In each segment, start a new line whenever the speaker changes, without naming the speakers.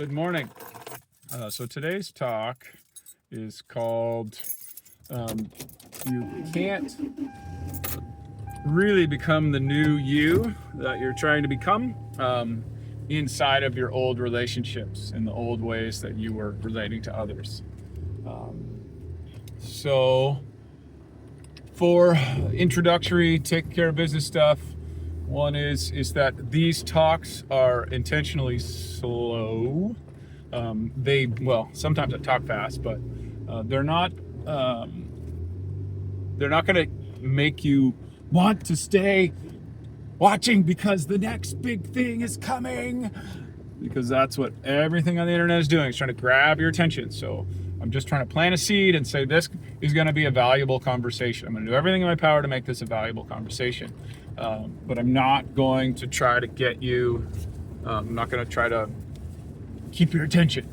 Good morning. So today's talk is called You Can't Really Become the New You That You're Trying to Become inside of your old relationships and the old ways that you were relating to others. So for introductory take care of business stuff, one is that these talks are intentionally slow. Sometimes I talk fast, but they're not going to make you want to stay watching because the next big thing is coming, because that's what everything on the internet is doing. It's trying to grab your attention. So I'm just trying to plant a seed and say this is going to be a valuable conversation. I'm going to do everything in my power to make this a valuable conversation, but I'm not going to try to get you, I'm not going to try to keep your attention.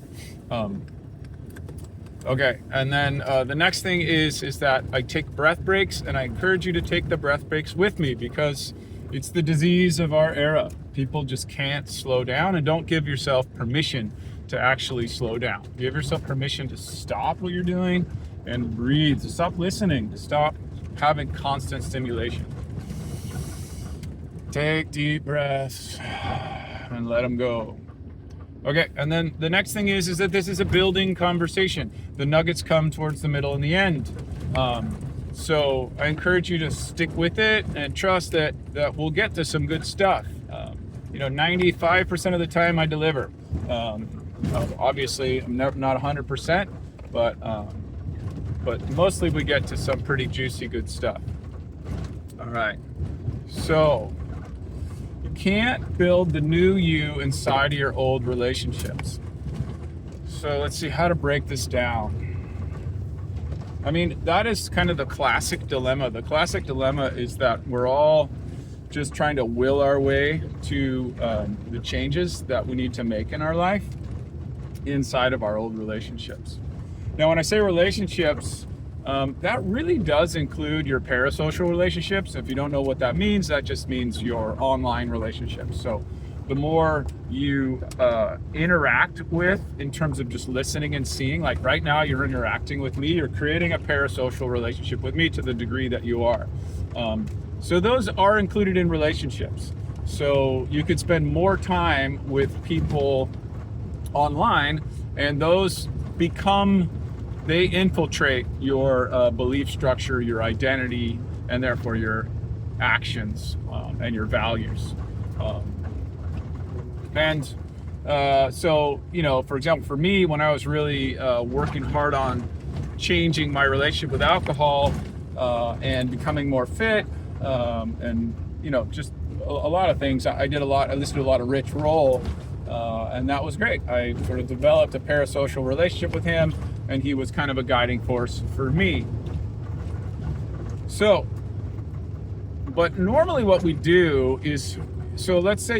Okay, and then the next thing is that I take breath breaks, and I encourage you to take the breath breaks with me, because it's the disease of our era. People just can't slow down, and don't give yourself permission to actually slow down. Give yourself permission to stop what you're doing and breathe, to stop listening, to stop having constant stimulation. Take deep breaths and let them go. Okay, and then the next thing is that this is a building conversation. The nuggets come towards the middle and the end. So I encourage you to stick with it and trust that we'll get to some good stuff. 95% of the time I deliver. Obviously, I'm not 100%, but mostly we get to some pretty juicy, good stuff. All right, so you can't build the new you inside of your old relationships. So let's see how to break this down. I mean, that is kind of the classic dilemma. The classic dilemma is that we're all just trying to will our way to the changes that we need to make in our life inside of our old relationships. Now, when I say relationships, that really does include your parasocial relationships. If you don't know what that means, that just means your online relationships. So the more you interact with in terms of just listening and seeing, like right now you're interacting with me, you're creating a parasocial relationship with me to the degree that you are. So those are included in relationships. So you could spend more time with people online, and those they infiltrate your belief structure, your identity, and therefore your actions and your values. So, for example, for me, when I was really working hard on changing my relationship with alcohol and becoming more fit, and just a lot of things, I listened to a lot of Rich Roll, and that was great. I sort of developed a parasocial relationship with him, and he was kind of a guiding force for me. So, but normally what we do is, so let's say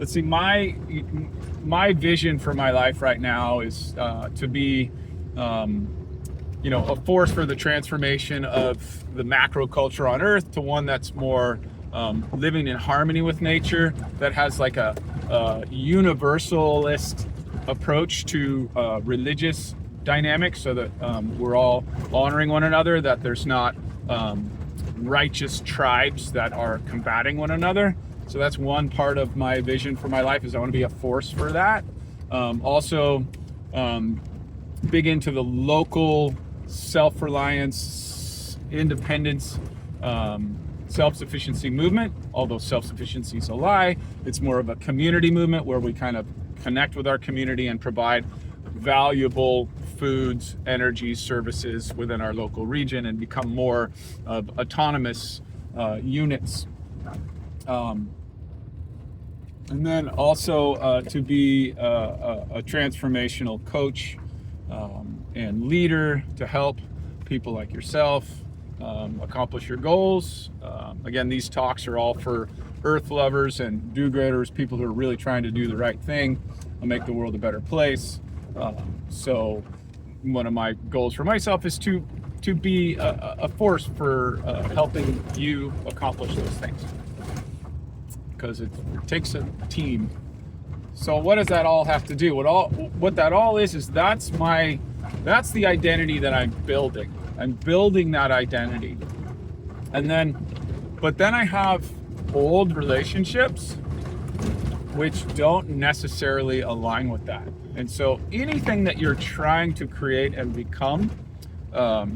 my vision for my life right now is to be, a force for the transformation of the macro culture on Earth to one that's more living in harmony with nature, that has like a universalist approach to religious dynamics, so that we're all honoring one another, that there's not righteous tribes that are combating one another. So that's one part of my vision for my life, is I want to be a force for that. Also big into the local self-reliance, independence, self-sufficiency movement, although self-sufficiency is a lie. It's more of a community movement where we kind of connect with our community and provide valuable foods, energy, services within our local region and become more of autonomous units. And then also to be a transformational coach and leader to help people like yourself accomplish your goals. Again, these talks are all for earth lovers and do-gooders, people who are really trying to do the right thing and make the world a better place. So one of my goals for myself is to be a force for helping you accomplish those things, because it takes a team. So what does that all have to do? What that all is that's the identity that I'm building. I'm building that identity. But then I have old relationships which don't necessarily align with that. And so anything that you're trying to create and become, I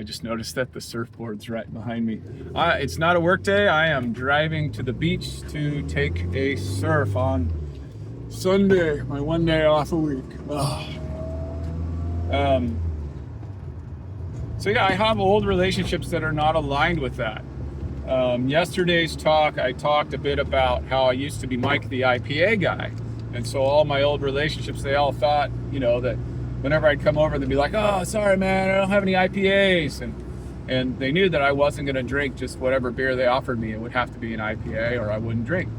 just noticed that the surfboard's right behind me. It's not a work day. I am driving to the beach to take a surf on Sunday, my one day off a week. So yeah, I have old relationships that are not aligned with that. Yesterday's talk, I talked a bit about how I used to be Mike the IPA guy. And so all my old relationships, they all thought, that whenever I'd come over, they'd be like, oh, sorry, man, I don't have any IPAs. And they knew that I wasn't going to drink just whatever beer they offered me. It would have to be an IPA or I wouldn't drink.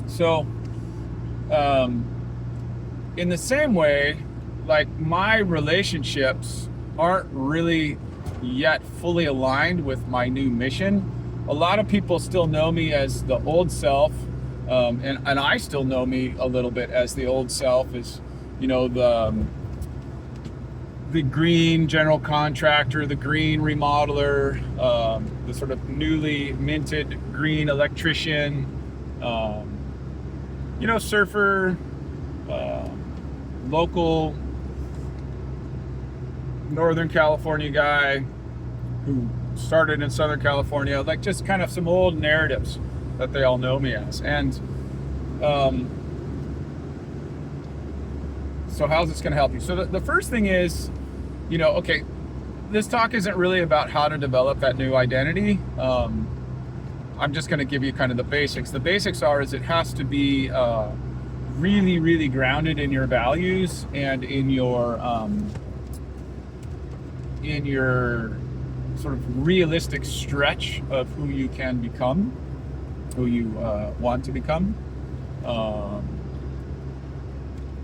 So, in the same way, like my relationships aren't really yet fully aligned with my new mission. A lot of people still know me as the old self, and I still know me a little bit as the old self, as the green general contractor, the green remodeler, the sort of newly minted green electrician, surfer, local Northern California guy who started in Southern California, like just kind of some old narratives that they all know me as. And so how's this going to help you? So the first thing is, okay, this talk isn't really about how to develop that new identity. I'm just going to give you kind of the basics. The basics is it has to be really, really grounded in your values and in your sort of realistic stretch of who you can become, who you want to become.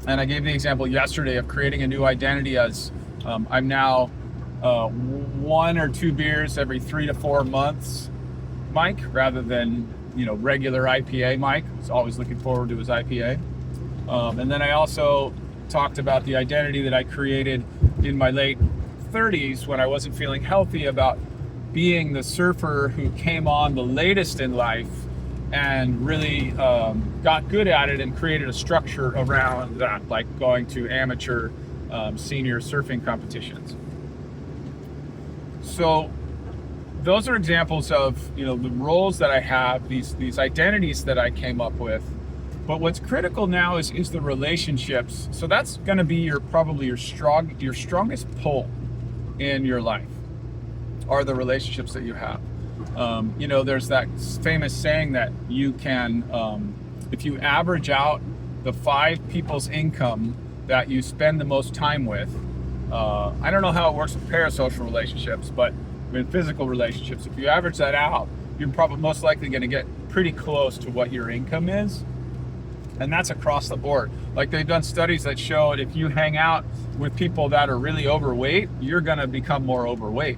And I gave the example yesterday of creating a new identity as I'm now 1 or 2 beers every 3 to 4 months Mike, rather than regular IPA Mike, who's always looking forward to his IPA. And then I also talked about the identity that I created in my late 30s when I wasn't feeling healthy about being the surfer who came on the latest in life and really got good at it and created a structure around that, like going to amateur senior surfing competitions. So those are examples of the roles that I have, these identities that I came up with. But what's critical now is the relationships. So that's going to be probably your strongest pull in your life are the relationships that you have. There's that famous saying that you can, if you average out the 5 people's income that you spend the most time with, I don't know how it works with parasocial relationships, but in physical relationships, if you average that out, you're probably most likely going to get pretty close to what your income is. And that's across the board. Like they've done studies that show if you hang out with people that are really overweight, you're going to become more overweight.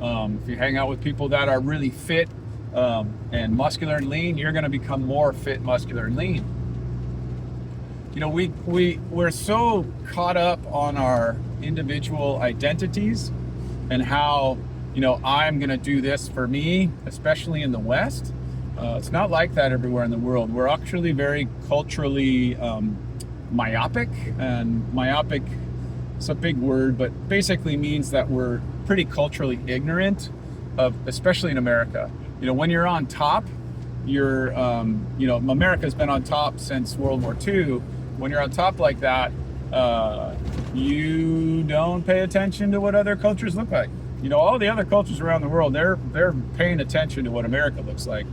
If you hang out with people that are really fit and muscular and lean, you're going to become more fit, muscular, and lean. We're so caught up on our individual identities and how, I'm going to do this for me, especially in the West. It's not like that everywhere in the world. We're actually very culturally myopic, and myopic is a big word, but basically means that we're pretty culturally ignorant of, especially in America. When you're on top, America's been on top since World War II. When you're on top like that, you don't pay attention to what other cultures look like. All the other cultures around the world, they're paying attention to what America looks like.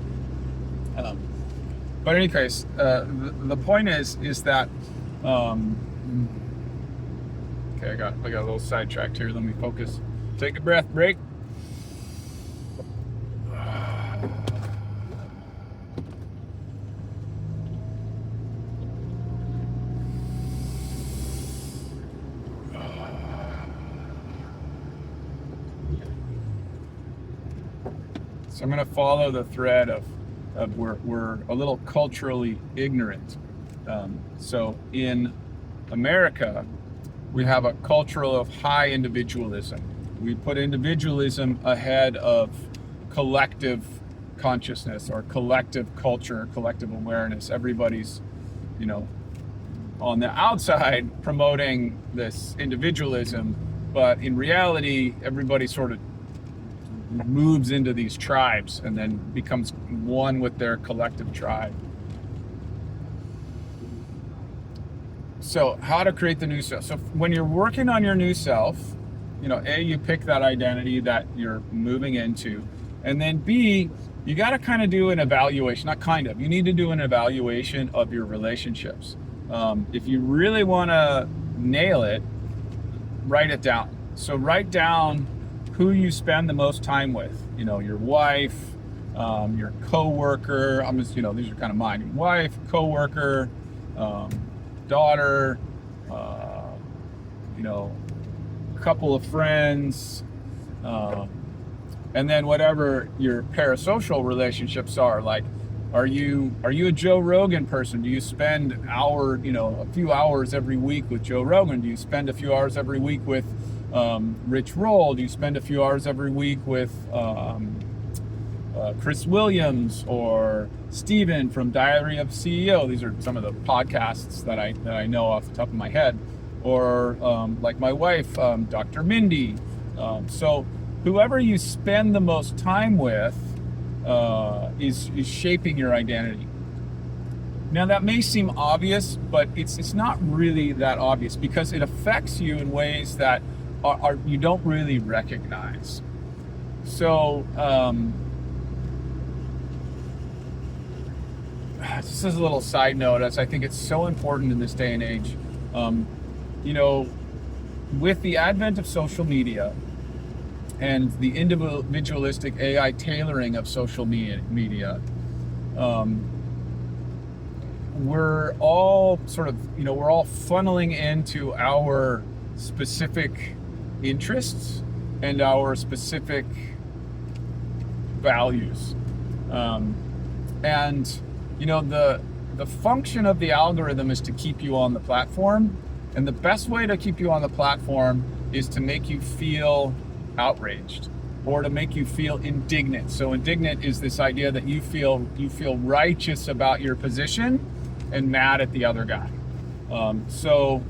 But in any case, the point is that okay, I got a little sidetracked here. Let me focus. Take a breath break. So I'm going to follow the thread of we're a little culturally ignorant So in America, we have a culture of high individualism. We put individualism ahead of collective consciousness or collective culture, collective awareness. Everybody's, on the outside promoting this individualism, but in reality, everybody sort of moves into these tribes and then becomes one with their collective tribe. So how to create the new self. So when you're working on your new self, A, you pick that identity that you're moving into, and then B, you got to kind of do an evaluation, you need to do an evaluation of your relationships. If you really want to nail it, write it down. So write down who you spend the most time with, your wife, your coworker. These are kind of mine. Your wife, coworker, daughter, couple of friends, and then whatever your parasocial relationships are. Like, are you a Joe Rogan person? Do you spend a few hours every week with Joe Rogan? Do you spend a few hours every week with Rich Roll? Do you spend a few hours every week with Chris Williams or Steven from Diary of a CEO? These are some of the podcasts that I know off the top of my head. Or like my wife, Dr. Mindy. So whoever you spend the most time with is shaping your identity. Now that may seem obvious, but it's not really that obvious because it affects you in ways that are you don't really recognize. So this is a little side note, as I think it's so important in this day and age. With the advent of social media and the individualistic AI tailoring of social media, we're all we're all funneling into our specific interests and our specific values. The function of the algorithm is to keep you on the platform. And the best way to keep you on the platform is to make you feel outraged or to make you feel indignant. So indignant is this idea that you feel righteous about your position and mad at the other guy. So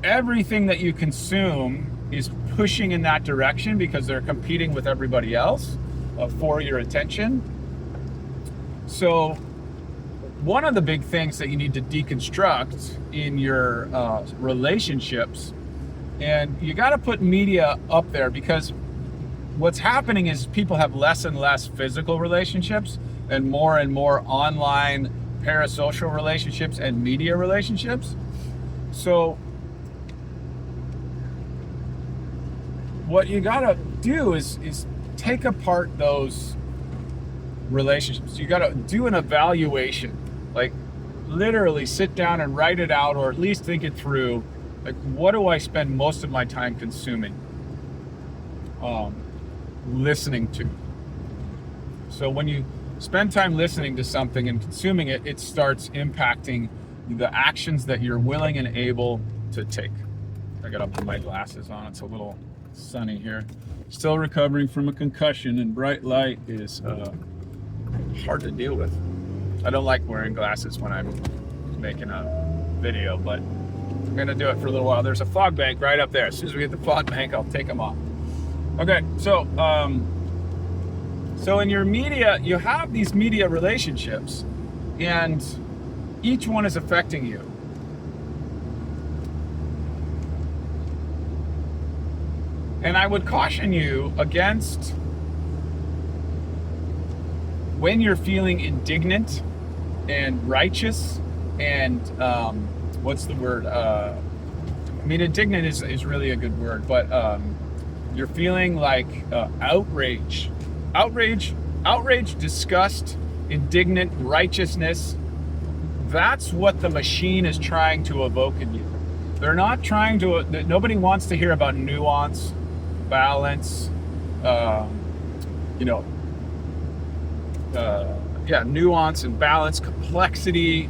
everything that you consume is pushing in that direction because they're competing with everybody else for your attention. So one of the big things that you need to deconstruct in your relationships, and you got to put media up there, because what's happening is people have less and less physical relationships and more online parasocial relationships and media relationships. So what you got to do is take apart those relationships. You got to do an evaluation. Like, literally sit down and write it out, or at least think it through. Like, what do I spend most of my time consuming, listening to? So when you spend time listening to something and consuming it, it starts impacting the actions that you're willing and able to take. I gotta put my glasses on. It's a little sunny here. Still recovering from a concussion, and bright light is hard to deal with. I don't like wearing glasses when I'm making a video, but I'm gonna do it for a little while. There's a fog bank right up there. As soon as we get the fog bank, I'll take them off. Okay, so in your media, you have these media relationships, and each one is affecting you. And I would caution you against, when you're feeling indignant and righteous and what's the word? Indignant is really a good word, but you're feeling like outrage, disgust, indignant, righteousness. That's what the machine is trying to evoke in you. They're not trying to. Nobody wants to hear about nuance, balance, nuance and balance, complexity,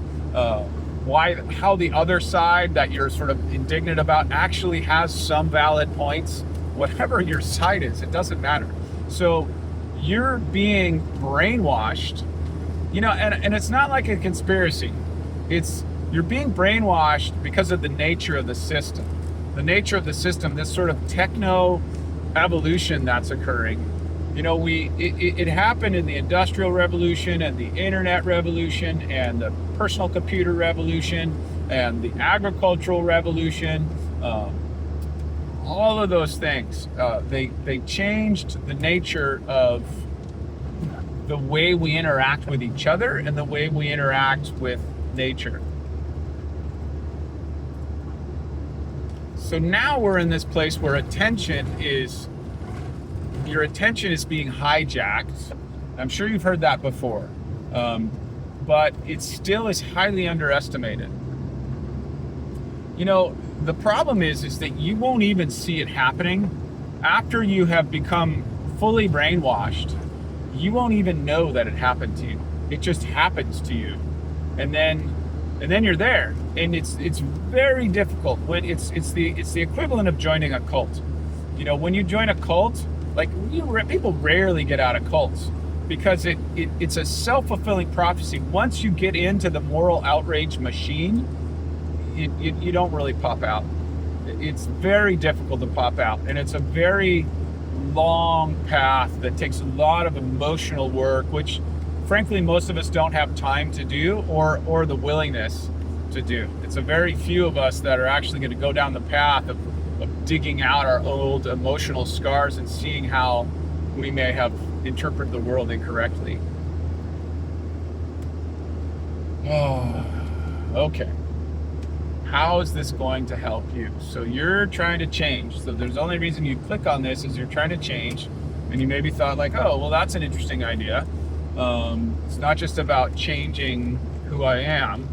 how the other side that you're sort of indignant about actually has some valid points. Whatever your side is, it doesn't matter. So you're being brainwashed, and it's not like a conspiracy. You're being brainwashed because of the nature of the system. The nature of the system, this sort of techno evolution that's occurring. It happened in the Industrial Revolution and the Internet Revolution and the personal computer revolution and the agricultural revolution. All of those things, they changed the nature of the way we interact with each other and the way we interact with nature. So now we're in this place where your attention is being hijacked. I'm sure you've heard that before, but it still is highly underestimated. The problem is that you won't even see it happening after you have become fully brainwashed. You won't even know that it happened to you. It just happens to you, and then you're there, and it's very difficult. When it's the equivalent of joining a cult. When you join a cult, people rarely get out of cults because it's a self-fulfilling prophecy. Once you get into the moral outrage machine, you don't really pop out. It's very difficult to pop out, and it's a very long path that takes a lot of emotional work, which frankly most of us don't have time to do or the willingness to do. It's a very few of us that are actually going to go down the path of digging out our old emotional scars and seeing how we may have interpreted the world incorrectly. Okay. How is this going to help you? So you're trying to change. So there's the only reason you click on this is you're trying to change. And you maybe thought oh, well, that's an interesting idea. It's not just about changing who I am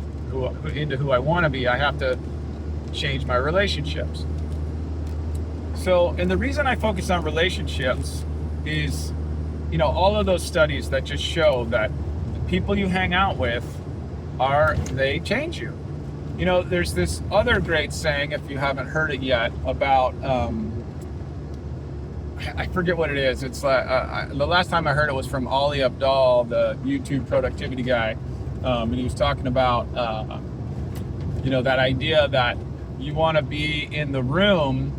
into who I want to be. I have to change my relationships. So, and the reason I focus on relationships is, all of those studies that just show that the people you hang out with they change you. There's this other great saying, if you haven't heard it yet, about, I forget what it is. It's the last time I heard it was from Ali Abdaal, the YouTube productivity guy. And he was talking about, that idea that you want to be in the room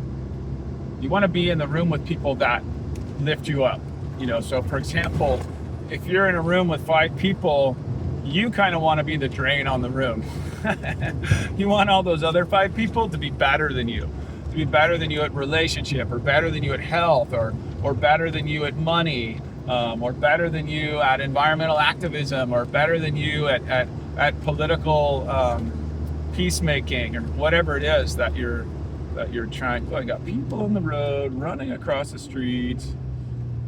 with people that lift you up. So for example, if you're in a room with 5 people, you kind of want to be the drain on the room. You want all those other 5 people to be better than you. To be better than you at relationship, or better than you at health, or better than you at money, or better than you at environmental activism, or better than you at political peacemaking, or whatever it is that you're trying. Oh, I got people on the road running across the street.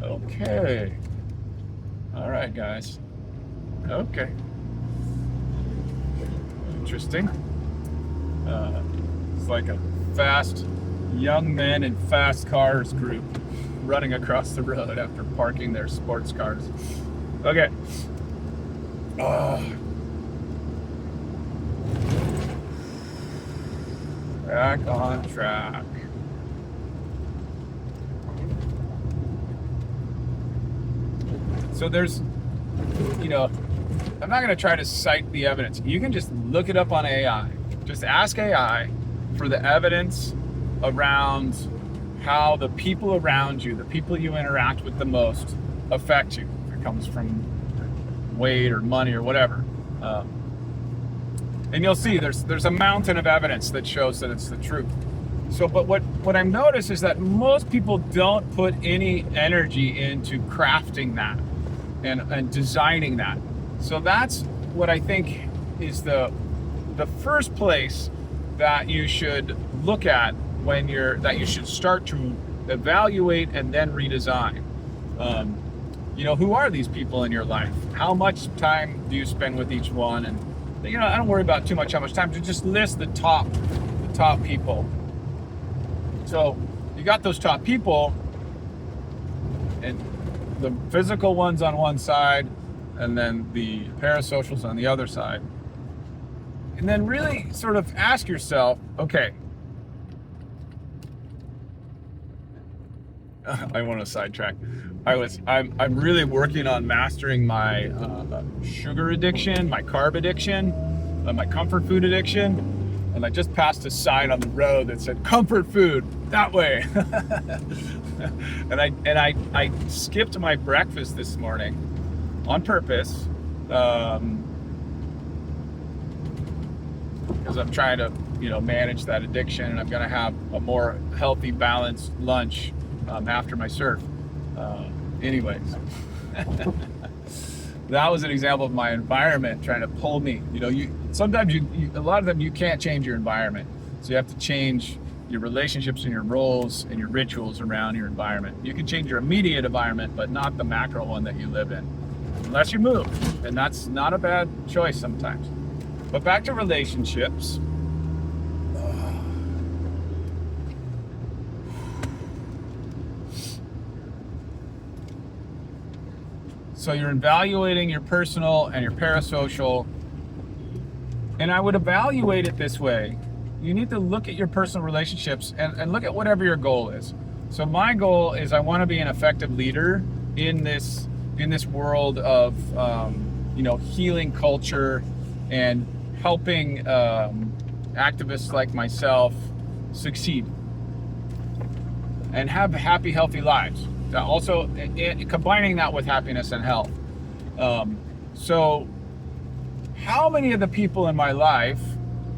Okay. All right, guys. Okay. Interesting. It's like a fast young men in fast cars group running across the road after parking their sports cars. Okay. Back on track. So there's, I'm not going to try to cite the evidence. You can just look it up on AI. Just ask AI for the evidence around how the people around you, the people you interact with the most, affect you. If it comes from weight or money or whatever. And you'll see there's a mountain of evidence that shows that it's the truth. So, but what I've noticed is that most people don't put any energy into crafting that and designing that. So that's what I think is the first place that you should look at that you should start to evaluate and then redesign. Who are these people in your life? How much time do you spend with each one? And I don't worry about too much how much time. Just list the top people. So you got those top people, and the physical ones on one side, and then the parasocials on the other side. And then really sort of ask yourself, okay, I want to sidetrack. I'm really working on mastering my sugar addiction, my carb addiction, my comfort food addiction. And I just passed a sign on the road that said comfort food that way. and I skipped my breakfast this morning on purpose, because I'm trying to, manage that addiction, and I'm going to have a more healthy, balanced lunch after my surf. Anyways, that was an example of my environment trying to pull me. Sometimes a lot of them you can't change your environment, so you have to change your relationships and your roles and your rituals around your environment. You can change your immediate environment, but not the macro one that you live in, unless you move, and that's not a bad choice sometimes. But back to relationships. So you're evaluating your personal and your parasocial. And I would evaluate it this way. You need to look at your personal relationships and look at whatever your goal is. So my goal is I want to be an effective leader in this world of healing culture and helping activists like myself succeed and have happy, healthy lives. Also, combining that with happiness and health. So how many of the people in my life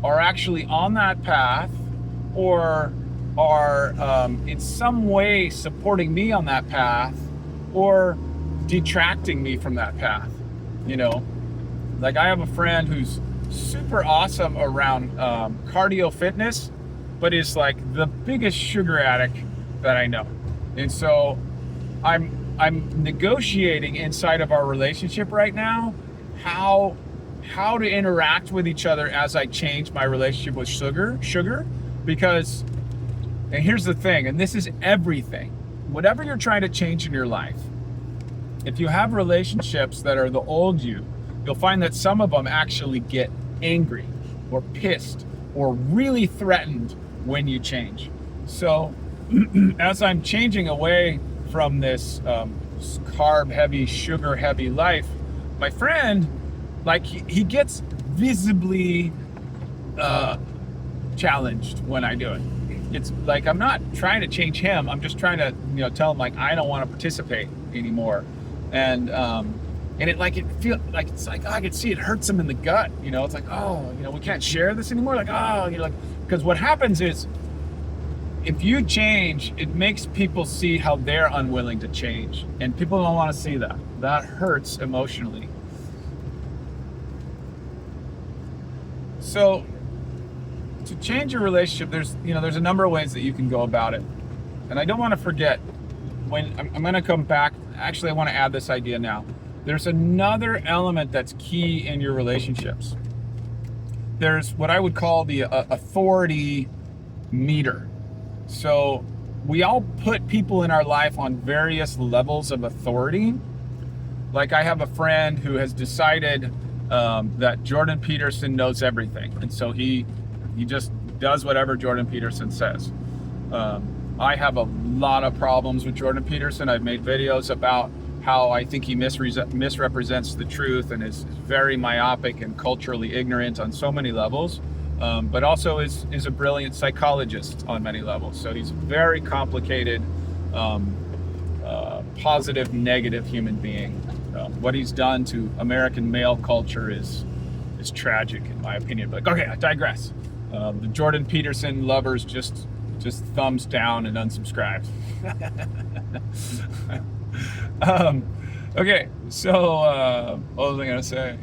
are actually on that path, or are in some way supporting me on that path, or detracting me from that path? Like I have a friend who's super awesome around cardio fitness, but is like the biggest sugar addict that I know. And so I'm negotiating inside of our relationship right now how to interact with each other as I change my relationship with sugar, because, and here's the thing, and this is everything, whatever you're trying to change in your life, if you have relationships that are the old you'll find that some of them actually get angry or pissed or really threatened when you change. So as I'm changing away from this carb heavy, sugar heavy life, my friend, like he gets visibly challenged when I do it. It's like I'm not trying to change him. I'm just trying to tell him like I don't want to participate anymore, and it's like I can see it hurts him in the gut. It's like, we can't share this anymore. Like, because what happens is, if you change, it makes people see how they're unwilling to change, and people don't want to see that. That hurts emotionally. So to change your relationship, there's a number of ways that you can go about it. And I don't want to forget, when I'm going to come back, actually I want to add this idea now. There's another element that's key in your relationships. There's what I would call the authority meter. So we all put people in our life on various levels of authority. Like I have a friend who has decided that Jordan Peterson knows everything. And so he just does whatever Jordan Peterson says. I have a lot of problems with Jordan Peterson. I've made videos about how I think he misrepresents the truth and is very myopic and culturally ignorant on so many levels. But also is a brilliant psychologist on many levels. So he's a very complicated, positive, negative human being. What he's done to American male culture is tragic, in my opinion. But okay, I digress. The Jordan Peterson lovers just thumbs down and unsubscribed. Okay, so what was I gonna say?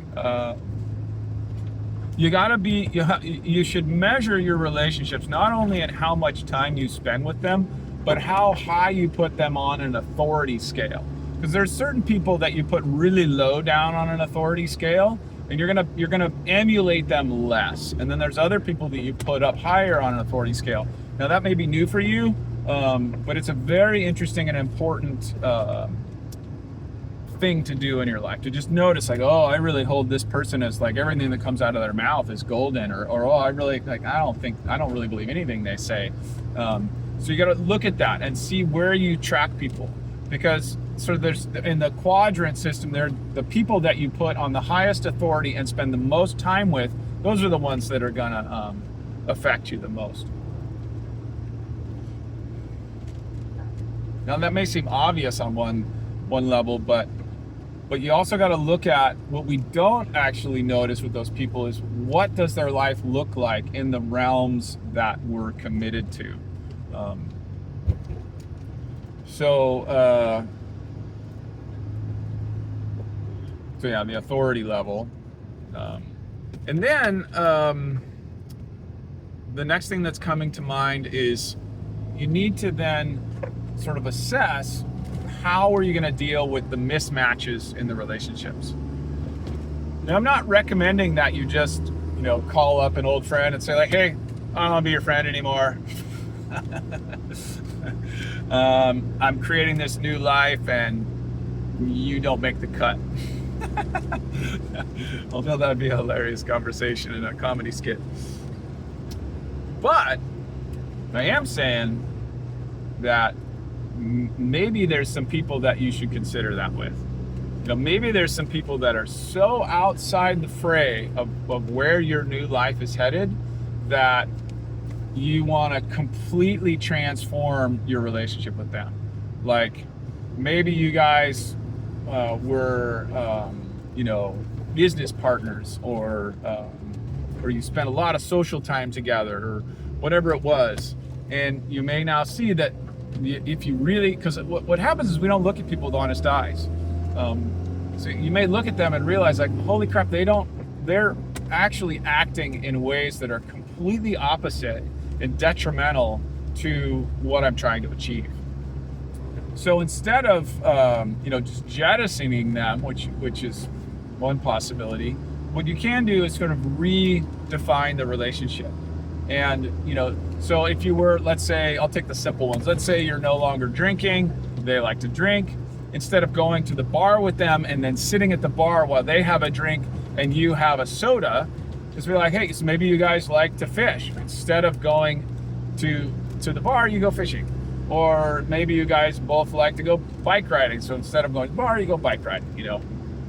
You should measure your relationships not only in how much time you spend with them, but how high you put them on an authority scale. Because there's certain people that you put really low down on an authority scale, and you're gonna emulate them less. And then there's other people that you put up higher on an authority scale. Now that may be new for you, but it's a very interesting and important thing to do in your life, to just notice like, oh, I really hold this person as like everything that comes out of their mouth is golden, or oh, I really like, I don't really believe anything they say. So you got to look at that and see where you track people, because sort of there's in the quadrant system, they're the people that you put on the highest authority and spend the most time with. Those are the ones that are gonna affect you the most. Now that may seem obvious on one level, but you also got to look at what we don't actually notice with those people is what does their life look like in the realms that we're committed to. So yeah, the authority level. And then the next thing that's coming to mind is you need to then sort of assess how are you going to deal with the mismatches in the relationships. Now, I'm not recommending that you just, call up an old friend and say like, hey, I don't want to be your friend anymore. I'm creating this new life and you don't make the cut. Although that'd be a hilarious conversation in a comedy skit. But I am saying that maybe there's some people that you should consider that with. Maybe there's some people that are so outside the fray of where your new life is headed that you want to completely transform your relationship with them. Like maybe you guys were business partners, or you spent a lot of social time together, or whatever it was, and you may now see that if you really, because what happens is we don't look at people with honest eyes. So you may look at them and realize like, holy crap, they're actually acting in ways that are completely opposite and detrimental to what I'm trying to achieve. So instead of just jettisoning them, which is one possibility, what you can do is sort of redefine the relationship. And so if you were, let's say, I'll take the simple ones. Let's say you're no longer drinking, they like to drink. Instead of going to the bar with them and then sitting at the bar while they have a drink and you have a soda, just be like, hey, so maybe you guys like to fish. Instead of going to the bar, you go fishing. Or maybe you guys both like to go bike riding. So instead of going to the bar, you go bike riding,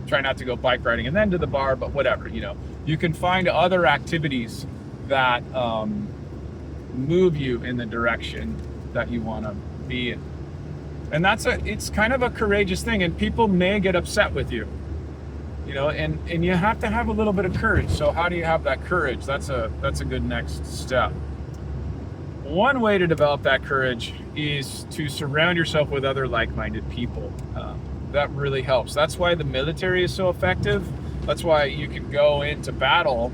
Try not to go bike riding and then to the bar, but whatever, You can find other activities that move you in the direction that you want to be in. And it's kind of a courageous thing, and people may get upset with you, and you have to have a little bit of courage. So how do you have that courage? That's a good next step. One way to develop that courage is to surround yourself with other like-minded people. That really helps. That's why the military is so effective. That's why you can go into battle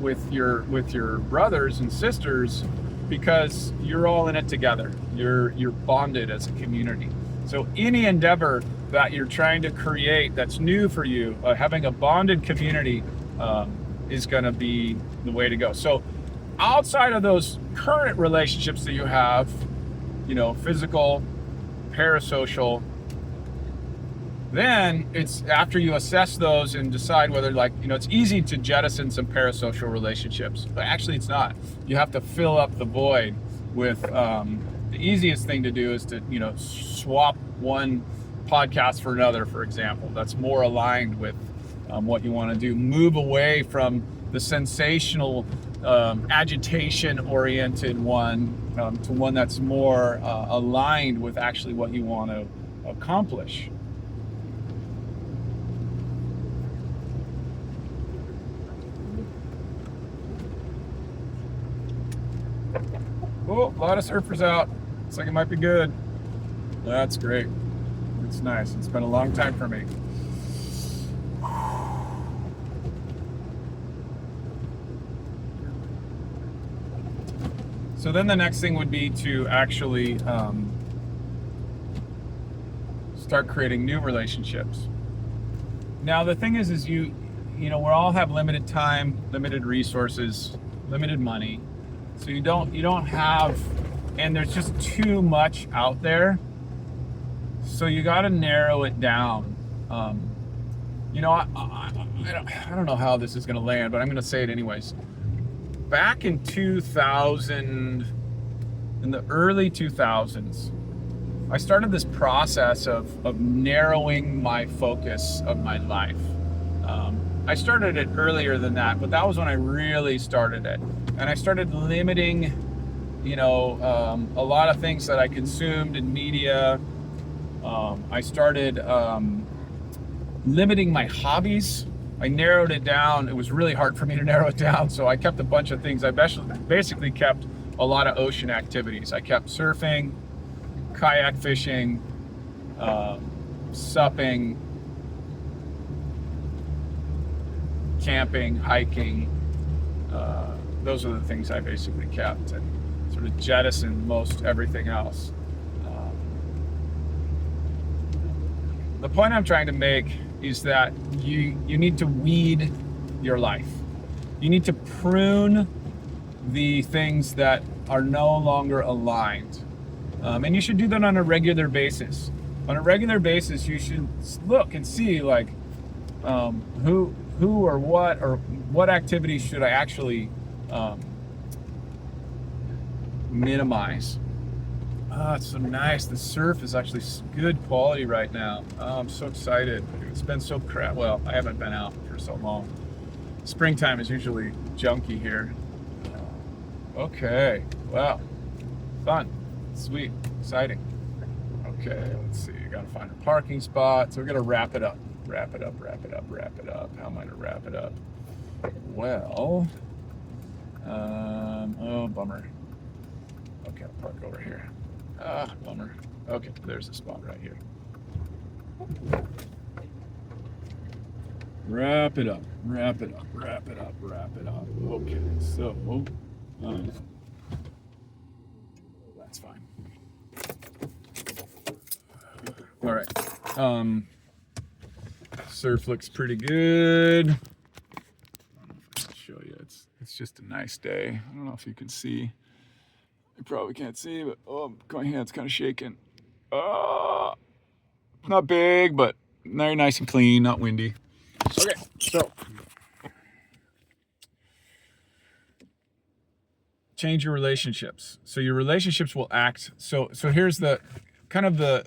with your brothers and sisters, because you're all in it together. You're bonded as a community. So any endeavor that you're trying to create that's new for you, having a bonded community is going to be the way to go. So outside of those current relationships that you have, physical, parasocial, then it's after you assess those and decide whether it's easy to jettison some parasocial relationships, but actually it's not. You have to fill up the void with, the easiest thing to do is to, swap one podcast for another, for example. That's more aligned with what you want to do. Move away from the sensational, agitation-oriented one to one that's more aligned with actually what you want to accomplish. Oh, a lot of surfers out. Looks like it might be good. That's great. It's nice. It's been a long time for me. So then the next thing would be to actually start creating new relationships. Now the thing is we all have limited time, limited resources, limited money. So you don't have, and there's just too much out there. So you got to narrow it down. You know, I don't know how this is going to land, but I'm going to say it anyways. Back in 2000, in the early 2000s, I started this process of narrowing my focus of my life. I started it earlier than that, but that was when I really started it. And I started limiting, you know, a lot of things that I consumed in media. I started limiting my hobbies. I narrowed it down. It was really hard for me to narrow it down, so I kept a bunch of things. I basically kept a lot of ocean activities. I kept surfing, kayak fishing, supping, camping, hiking. Those are the things I basically kept, and sort of jettisoned most everything else. The point I'm trying to make is that you need to weed your life. You need to prune the things that are no longer aligned. And you should do that on a regular basis. On a regular basis, you should look and see like who or what activities should I actually minimize. Oh, it's so nice. The surf is actually good quality right now. Oh, I'm so excited. It's been so crap. Well, I haven't been out for so long. Springtime is usually junky here. Okay. Wow. Fun. Sweet. Exciting. Okay, let's see. Gotta find a parking spot. So we're gonna wrap it up. Wrap it up. How am I gonna wrap it up? Well, oh, bummer. Okay, I'll park over here. Ah, bummer. Okay, there's a spot right here. Wrap it up. Okay, so, that's fine. All right. Surf looks pretty good. I don't know if I can show you. It's just a nice day. I don't know if you can see. You probably can't see, but my hand's kind of shaking. Not big, but very nice and clean, not windy. Okay, so change your relationships. So your relationships will act. So here's the kind of the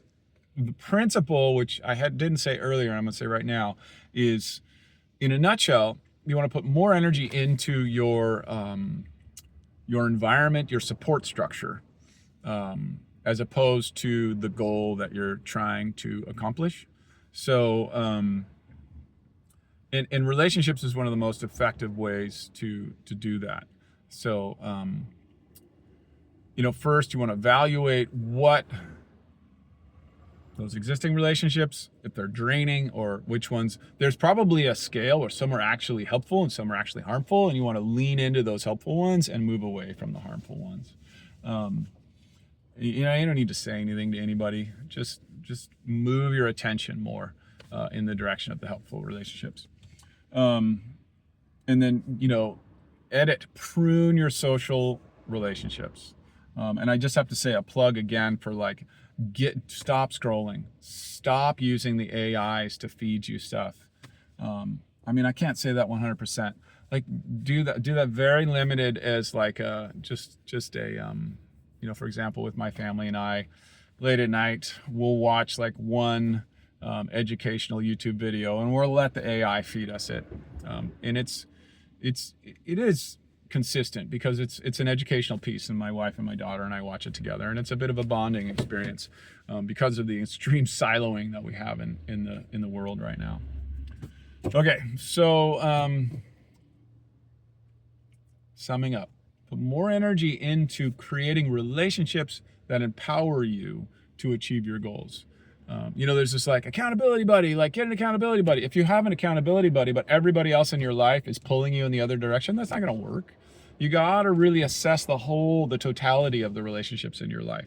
principle, which I didn't say earlier, and I'm gonna say right now, is in a nutshell, you want to put more energy into your environment, your support structure, as opposed to the goal that you're trying to accomplish. So, in relationships is one of the most effective ways to do that. So, first you want to evaluate what those existing relationships, if they're draining, or which ones. There's probably a scale where some are actually helpful and some are actually harmful, and you want to lean into those helpful ones and move away from the harmful ones. You don't need to say anything to anybody. Just move your attention more in the direction of the helpful relationships. And then, prune your social relationships. And I just have to say a plug again for stop scrolling. Stop using the AIs to feed you stuff. I can't say that 100%. Do that very limited as for example, with my family and I, late at night, we'll watch one educational YouTube video, and we'll let the AI feed us it. And it is consistent because it's an educational piece, and my wife and my daughter and I watch it together, and it's a bit of a bonding experience because of the extreme siloing that we have in the world right now. Okay, so summing up, put more energy into creating relationships that empower you to achieve your goals. There's this accountability buddy, get an accountability buddy. If you have an accountability buddy, but everybody else in your life is pulling you in the other direction, that's not going to work. You got to really assess the totality of the relationships in your life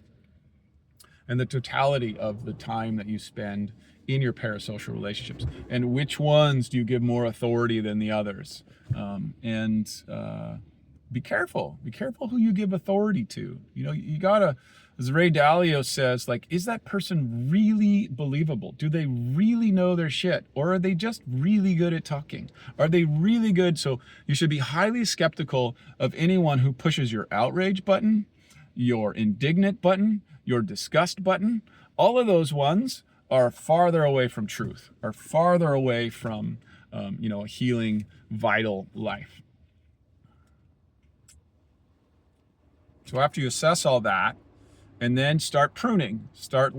and the totality of the time that you spend in your parasocial relationships, and which ones do you give more authority than the others. be careful. Be careful who you give authority to. You know, you gotta, as Ray Dalio says, like, is that person really believable? Do they really know their shit? Or are they just really good at talking? Are they really good? So you should be highly skeptical of anyone who pushes your outrage button, your indignant button, your disgust button. All of those ones are farther away from truth, are farther away from, a healing, vital life. So after you assess all that, and then start pruning, start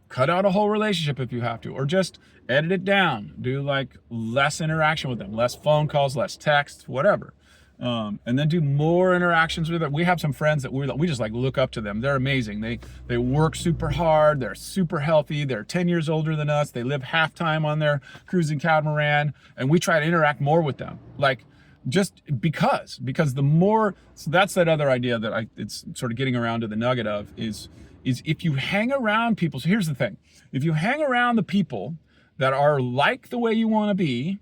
cut out a whole relationship if you have to, or just edit it down, do like less interaction with them, less phone calls, less text, whatever. And then do more interactions with it. We have some friends that we just like look up to them. They're amazing. They work super hard. They're super healthy. They're 10 years older than us. They live half time on their cruising catamaran, and we try to interact more with them. Like, just because the more, so that's that other idea that it's sort of getting around to the nugget of is if you hang around people. So here's the thing: if you hang around the people that are like the way you want to be,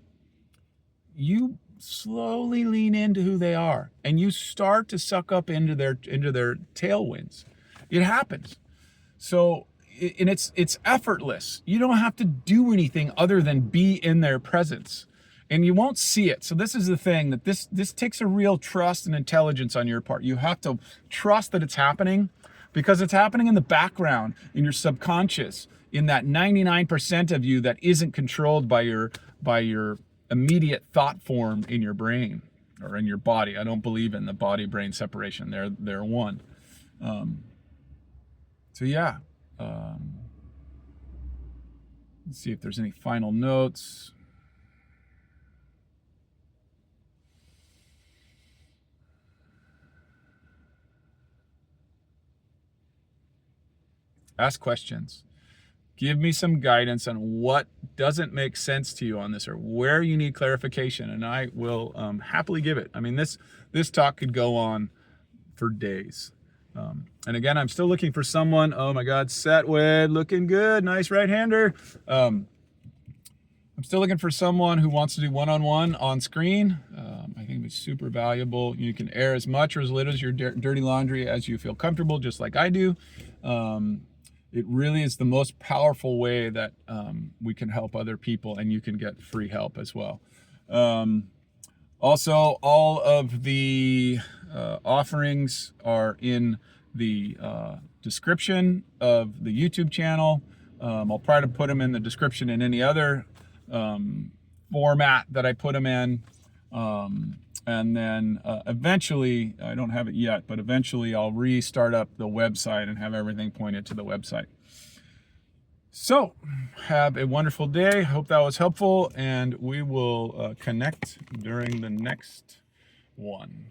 you slowly lean into who they are, and you start to suck up into their tailwinds. It happens. So, and it's effortless. You don't have to do anything other than be in their presence, and you won't see it. So this is the thing, that this takes a real trust and intelligence on your part. You have to trust that it's happening, because it's happening in the background, in your subconscious, in that 99% of you that isn't controlled by your immediate thought form in your brain or in your body. I don't believe in the body-brain separation. They're one. So yeah. Let's see if there's any final notes. Ask questions. Give me some guidance on what doesn't make sense to you on this, or where you need clarification, and I will happily give it. I mean, this talk could go on for days. And again, I'm still looking for someone. Oh my God, Setwed, looking good, nice right-hander. I'm still looking for someone who wants to do one-on-one on screen. I think it's super valuable. You can air as much or as little as your dirty laundry as you feel comfortable, just like I do. It really is the most powerful way that we can help other people, and you can get free help as well. Also, all of the offerings are in the description of the YouTube channel. I'll try to put them in the description in any other format that I put them in. And then eventually, I don't have it yet, but eventually I'll restart up the website and have everything pointed to the website. So, have a wonderful day. Hope that was helpful, and we will connect during the next one.